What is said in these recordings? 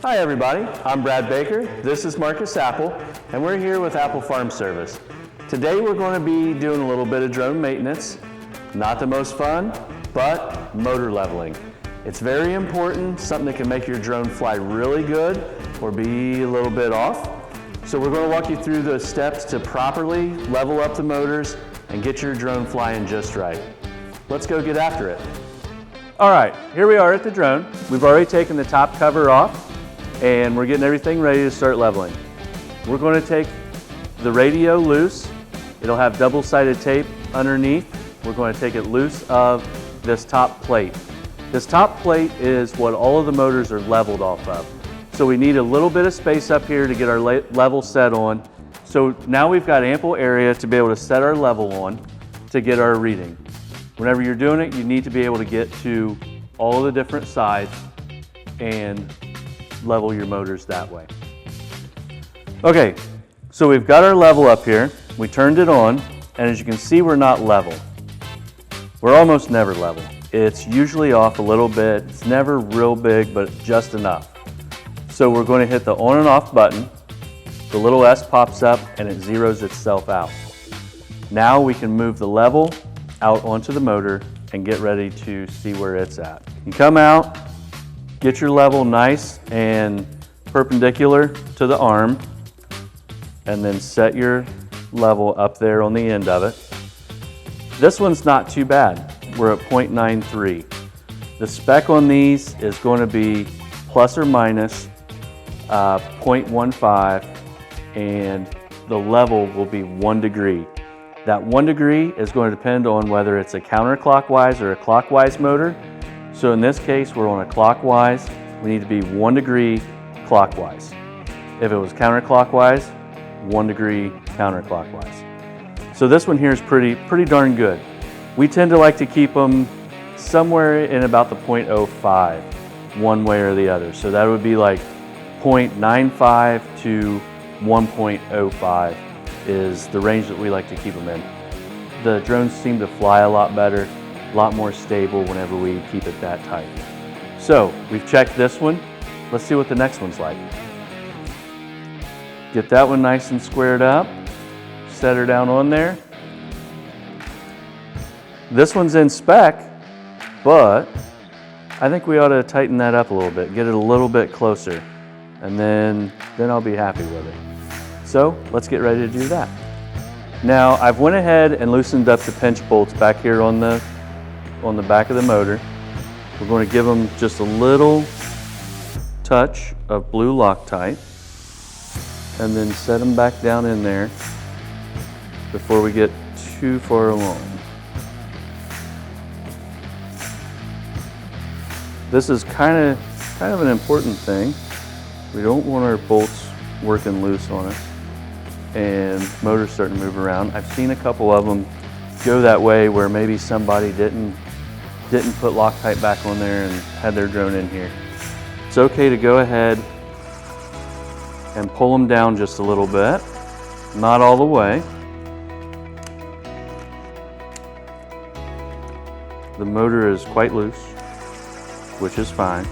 Hi everybody, I'm Brad Baker, this is Marcus Apple, and we're here with Apple Farm Service. Today we're going to be doing a little bit of drone maintenance. Not the most fun, but motor leveling. It's very important, something that can make your drone fly really good or be a little bit off. So we're going to walk you through the steps to properly level up the motors and get your drone flying just right. Let's go get after it. All right, here we are at the drone. We've already taken the top cover off and we're getting everything ready to start leveling. We're going to take the radio loose. It'll have double-sided tape underneath. We're going to take it loose of this top plate. This top plate is what all of the motors are leveled off of. So we need a little bit of space up here to get our level set on. So now we've got ample area to be able to set our level on to get our reading. Whenever you're doing it, you need to be able to get to all of the different sides and level your motors that way. Okay, so we've got our level up here. We turned it on, and as you can see, we're not level. We're almost never level. It's usually off a little bit. It's never real big, but just enough. So we're going to hit the on and off button. The little S pops up and it zeroes itself out. Now we can move the level out onto the motor and get ready to see where it's at. You come out, get your level nice and perpendicular to the arm, and then set your level up there on the end of it. This one's not too bad. We're at 0.93. The spec on these is going to be plus or minus 0.15, and the level will be 1 degree. That 1 degree is going to depend on whether it's a counterclockwise or a clockwise motor. So in this case, we're on a clockwise. We need to be 1 degree clockwise. If it was counterclockwise, 1 degree counterclockwise. So this one here is pretty darn good. We tend to like to keep them somewhere in about the 0.05, one way or the other. So that would be like 0.95 to 1.05 is the range that we like to keep them in. The drones seem to fly a lot better, a lot more stable whenever we keep it that tight. So we've checked this one. Let's see what the next one's like. Get that one nice and squared up. Set her down on there. This one's in spec, but I think we ought to tighten that up a little bit, get it a little bit closer, and then I'll be happy with it. So let's get ready to do that. Now I've went ahead and loosened up the pinch bolts back here on the back of the motor. We're going to give them just a little touch of blue Loctite and then set them back down in there before we get too far along. This is kind of an important thing. We don't want our bolts working loose on us and motors starting to move around. I've seen a couple of them go that way where maybe somebody didn't put Loctite back on there and had their drone in here. It's okay to go ahead and pull them down just a little bit, not all the way. The motor is quite loose, which is fine.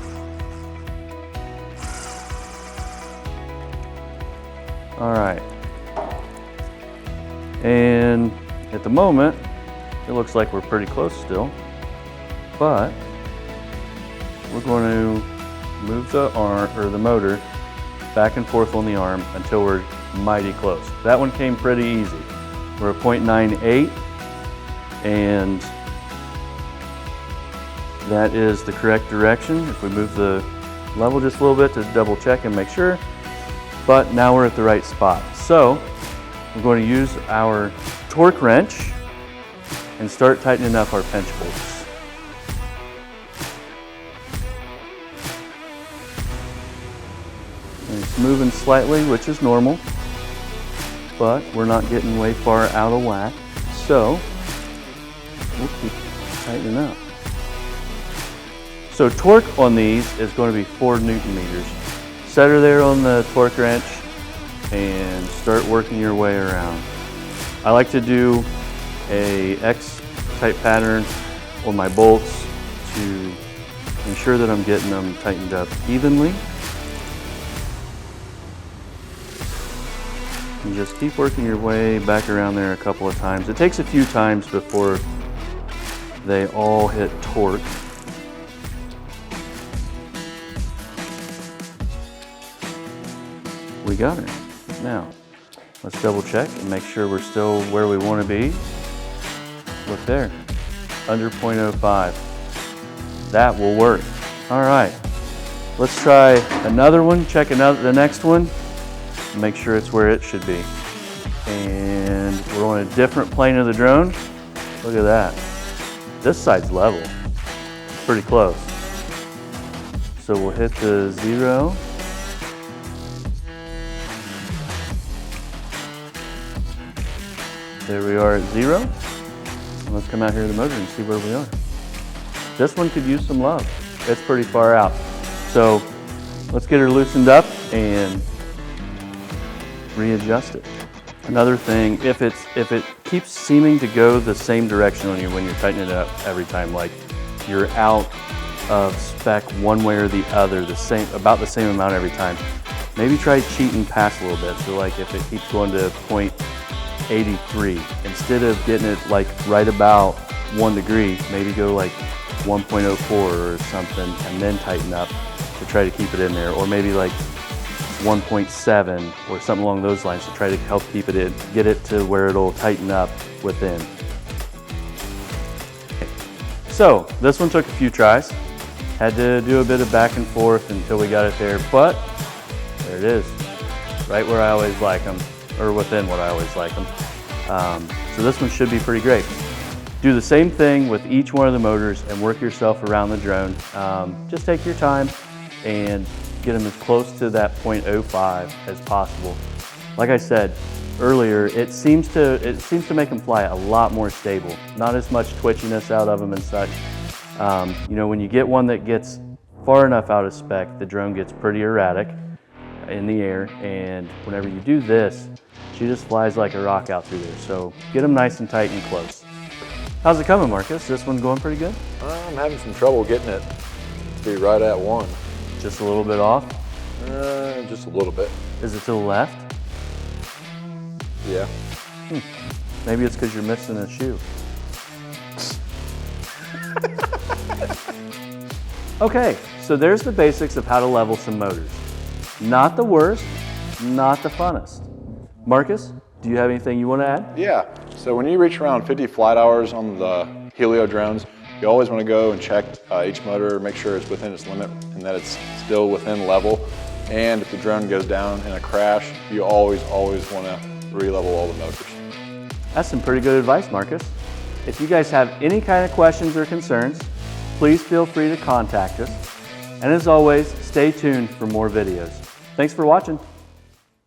All right. And at the moment, it looks like we're pretty close still, but we're going to move the arm or the motor back and forth on the arm until we're mighty close. That one came pretty easy. We're at 0.98, and that is the correct direction. If we move the level just a little bit to double check and make sure, but now we're at the right spot. So we're going to use our torque wrench and start tightening up our pinch bolts. And it's moving slightly, which is normal, but we're not getting way far out of whack. So we'll keep tightening up. So torque on these is going to be 4 Newton meters. Set her there on the torque wrench and start working your way around. I like to do a X-type pattern on my bolts to ensure that I'm getting them tightened up evenly. And just keep working your way back around there a couple of times. It takes a few times before they all hit torque. We got her. Now, let's double check and make sure we're still where we want to be. Look there, under 0.05. That will work. All right, let's try another one, check the next one, and make sure it's where it should be. And we're on a different plane of the drone. Look at that. This side's level, pretty close. So we'll hit the 0. There we are at 0. And let's come out here to the motor and see where we are. This one could use some love. It's pretty far out. So let's get her loosened up and readjust it. Another thing, if it keeps seeming to go the same direction on you when you're tightening it up every time, like you're out of spec one way or the other, about the same amount every time, maybe try cheating past a little bit. So like if it keeps going to 0.83, instead of getting it like right about 1 degree, maybe go like 1.04 or something and then tighten up to try to keep it in there, or maybe like 1.7 or something along those lines to try to help keep it in, get it to where it'll tighten up within. So this one took a few tries. Had to do a bit of back and forth until we got it there, but there it is, right where I always like them, or within what I always like them. So this one should be pretty great. Do the same thing with each one of the motors and work yourself around the drone. Just take your time and get them as close to that 0.05 as possible. Like I said earlier, it seems to make them fly a lot more stable. Not as much twitchiness out of them and such. You know, when you get one that gets far enough out of spec, the drone gets pretty erratic in the air, and whenever you do this, she just flies like a rock out through there. So get them nice and tight and close. How's it coming, Marcus? This one going pretty good? I'm having some trouble getting it to be right at 1. Just a little bit off? Just a little bit. Is it to the left? Yeah. Maybe it's because you're missing a shoe. Okay, so there's the basics of how to level some motors. Not the worst, not the funnest. Marcus, do you have anything you want to add? Yeah, so when you reach around 50 flight hours on the Hylio drones, you always want to go and check each motor, make sure it's within its limit and that it's still within level. And if the drone goes down in a crash, you always want to re-level all the motors. That's some pretty good advice, Marcus. If you guys have any kind of questions or concerns, please feel free to contact us. And as always, stay tuned for more videos. Thanks for watching.